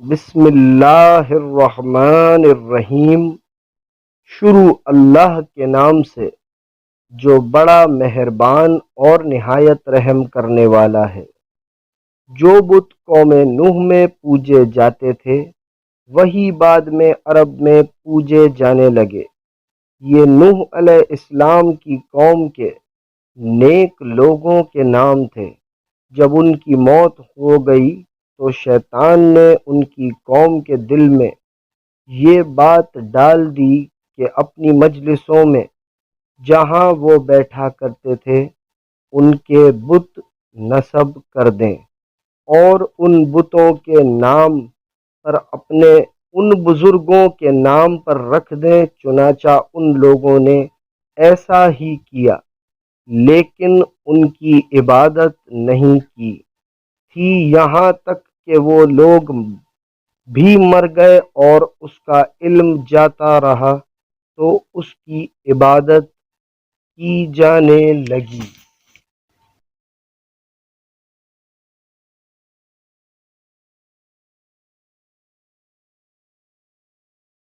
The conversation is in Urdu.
بسم اللہ الرحمن الرحیم۔ شروع اللہ کے نام سے جو بڑا مہربان اور نہایت رحم کرنے والا ہے۔ جو بت قوم نوح میں پوجے جاتے تھے وہی بعد میں عرب میں پوجے جانے لگے۔ یہ نوح علیہ السلام کی قوم کے نیک لوگوں کے نام تھے۔ جب ان کی موت ہو گئی تو شیطان نے ان کی قوم کے دل میں یہ بات ڈال دی کہ اپنی مجلسوں میں جہاں وہ بیٹھا کرتے تھے ان کے بت نصب کر دیں اور ان بتوں کے نام پر اپنے ان بزرگوں کے نام پر رکھ دیں۔ چنانچہ ان لوگوں نے ایسا ہی کیا، لیکن ان کی عبادت نہیں کی تھی یہاں تک کہ وہ لوگ بھی مر گئے اور اس کا علم جاتا رہا تو اس کی عبادت کی جانے لگی۔